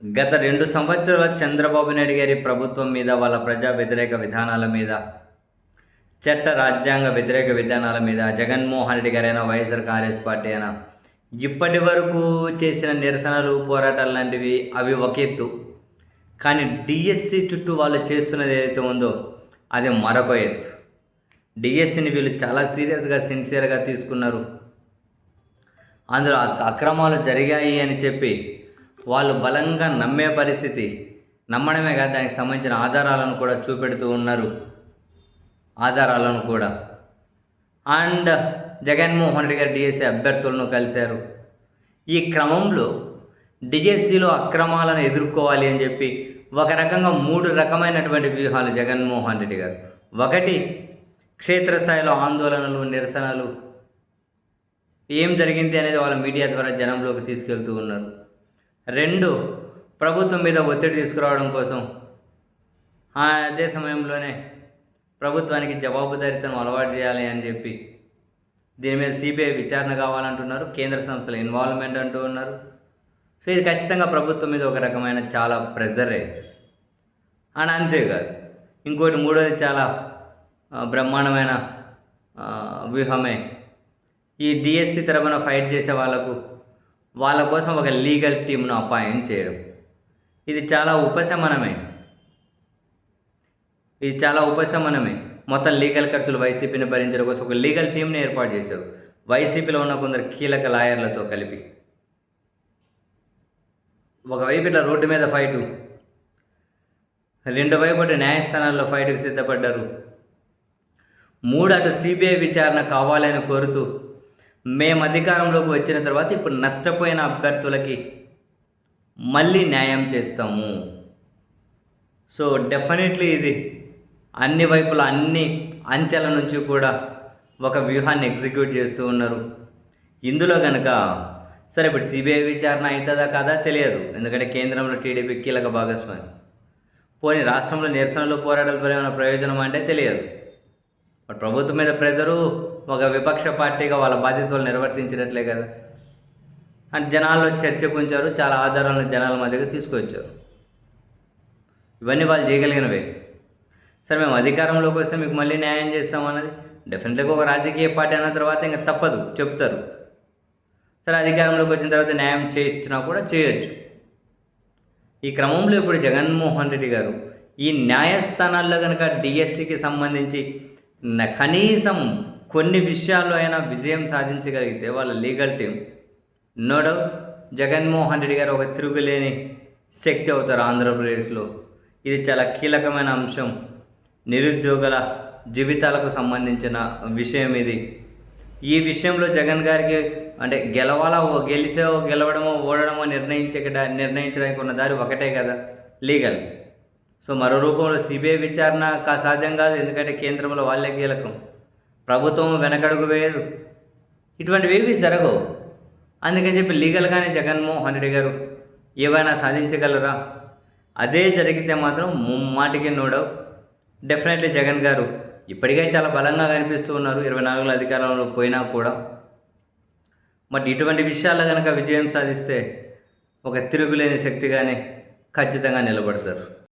గత 2 సంవత్సరాల చంద్రబాబు నాయుడు గారి ప్రభుత్వం మీద, వాళ్ళ ప్రజా వ్యతిరేక విధానాల మీద, రాజ్యాంగ వ్యతిరేక విధానాల మీద, జగన్మోహన్ రెడ్డి గారైనా, వైఎస్ఆర్ కాంగ్రెస్ పార్టీ అయినా ఇప్పటి వరకు చేసిన నిరసనలు, పోరాటాలు లాంటివి అవి ఒక ఎత్తు. కానీ డిఎస్సి చుట్టూ వాళ్ళు చేస్తున్నది ఏదైతే ఉందో అది మరొక ఎత్తు. డిఎస్సిని వీళ్ళు చాలా సీరియస్గా, సిన్సియర్గా తీసుకున్నారు. అందులో అక్రమాలు జరిగాయి అని చెప్పి వాళ్ళు బలంగా నమ్మే పరిస్థితి, నమ్మడమే కాదు దానికి సంబంధించిన ఆధారాలను కూడా చూపెడుతూ ఉన్నారు. ఆధారాలను కూడా. అండ్ జగన్మోహన్ రెడ్డి గారు డిఎస్సి అభ్యర్థులను కలిశారు. ఈ క్రమంలో డిఎస్సిలో అక్రమాలను ఎదుర్కోవాలి అని చెప్పి ఒక రకంగా 3 రకమైనటువంటి వ్యూహాలు జగన్మోహన్ రెడ్డి గారు. ఒకటి, క్షేత్రస్థాయిలో ఆందోళనలు, నిరసనలు, ఏం జరిగింది అనేది వాళ్ళ మీడియా ద్వారా జనంలోకి తీసుకెళ్తూ ఉన్నారు. 2, ప్రభుత్వం మీద ఒత్తిడి తీసుకురావడం కోసం, అదే సమయంలోనే ప్రభుత్వానికి జవాబుదారీతనం అలవాటు చేయాలి అని చెప్పి దీని మీద సిబిఐ విచారణ కావాలంటున్నారు. కేంద్ర సంస్థల ఇన్వాల్వ్మెంట్ అంటూ ఉన్నారు. సో ఇది ఖచ్చితంగా ప్రభుత్వం మీద ఒక రకమైన చాలా ప్రెజరే. అండ్ అంతేకాదు, ఇంకోటి మూడోది చాలా బ్రహ్మాండమైన వ్యూహమే. ఈ డిఎస్సి తరపున ఫైట్ చేసే వాళ్ళ కోసం ఒక లీగల్ టీమ్ను అపాయింట్ చేయడం. ఇది చాలా ఉపశమనమే. మొత్తం లీగల్ ఖర్చులు వైసీపీని భరించడం కోసం ఒక లీగల్ టీంని ఏర్పాటు చేశారు, వైసీపీలో ఉన్న కొందరు కీలక లాయర్లతో కలిపి. ఒకవైపు ఇట్లా రోడ్డు మీద ఫైటు, రెండో వైపు అటు న్యాయస్థానాల్లో ఫైట్కి సిద్ధపడ్డారు. 3, అటు సిబిఐ విచారణ కావాలని కోరుతూ, మేము అధికారంలోకి వచ్చిన తర్వాత ఇప్పుడు నష్టపోయిన అభ్యర్థులకి మళ్ళీ న్యాయం చేస్తాము. సో డెఫినెట్లీ ఇది అన్ని వైపుల, అన్ని అంచెల నుంచి కూడా ఒక వ్యూహాన్ని ఎగ్జిక్యూట్ చేస్తూ ఉన్నారు. ఇందులో కనుక సరే ఇప్పుడు సిబిఐ విచారణ అవుతుందా కాదా తెలియదు, ఎందుకంటే కేంద్రంలో టీడీపీ కీలక భాగస్వామి. పోనీ రాష్ట్రంలో నిరసనలు, పోరాటాల ద్వారా ఏమైనా ప్రయోజనం అంటే తెలియదు. బట్ ప్రభుత్వం మీద ప్రెజరు, ఒక విపక్ష పార్టీగా వాళ్ళ బాధ్యతలు నిర్వర్తించినట్లే కదా. అంటే జనాల్లో చర్చకు ఉంచారు, చాలా ఆధారాలను జనాల మధ్యకి తీసుకొచ్చారు. ఇవన్నీ వాళ్ళు చేయగలిగినవే. సరే మేము అధికారంలోకి వస్తే మీకు మళ్ళీ న్యాయం చేస్తామన్నది డెఫినెట్గా ఒక రాజకీయ పార్టీ అన్న తర్వాత ఇంకా తప్పదు, చెప్తారు. సరే అధికారంలోకి వచ్చిన తర్వాత న్యాయం చేయిస్తున్నా కూడా చేయొచ్చు. ఈ క్రమంలో ఇప్పుడు జగన్మోహన్ రెడ్డి గారు ఈ న్యాయస్థానాల్లో కనుక డిఎస్సికి సంబంధించి కనీసం కొన్ని విషయాల్లో అయినా విజయం సాధించగలిగితే వాళ్ళ legal team, no doubt Jaganmohan Reddy గారు ఒక తిరుగులేని శక్తి అవుతారు ఆంధ్రప్రదేశ్లో. ఇది చాలా కీలకమైన అంశం. నిరుద్యోగుల జీవితాలకు సంబంధించిన విషయం ఇది. ఈ విషయంలో జగన్ గారికి అంటే గెలవడమో ఓడడమో నిర్ణయించడానికి ఉన్న దారి ఒకటే కదా, లీగల్. సో మరో రూపంలో సిబిఐ విచారణ సాధ్యం కాదు, ఎందుకంటే కేంద్రంలో వాళ్ళే కీలకం, ప్రభుత్వం వెనకడుగు వేయదు, ఇటువంటివి జరగవు. అందుకని చెప్పి లీగల్గానే జగన్మోహన్ రెడ్డి గారు ఏవైనా సాధించగలరా? అదే జరిగితే మాత్రం ముమ్మాటికి నో డౌట్ డెఫినెట్లీ జగన్ గారు ఇప్పటికే చాలా బలంగా కనిపిస్తూ ఉన్నారు 24 అధికారంలో పోయినా కూడా. బట్ ఇటువంటి విషయాల్లో కనుక విజయం సాధిస్తే ఒక తిరుగులేని శక్తిగానే ఖచ్చితంగా నిలబడతారు.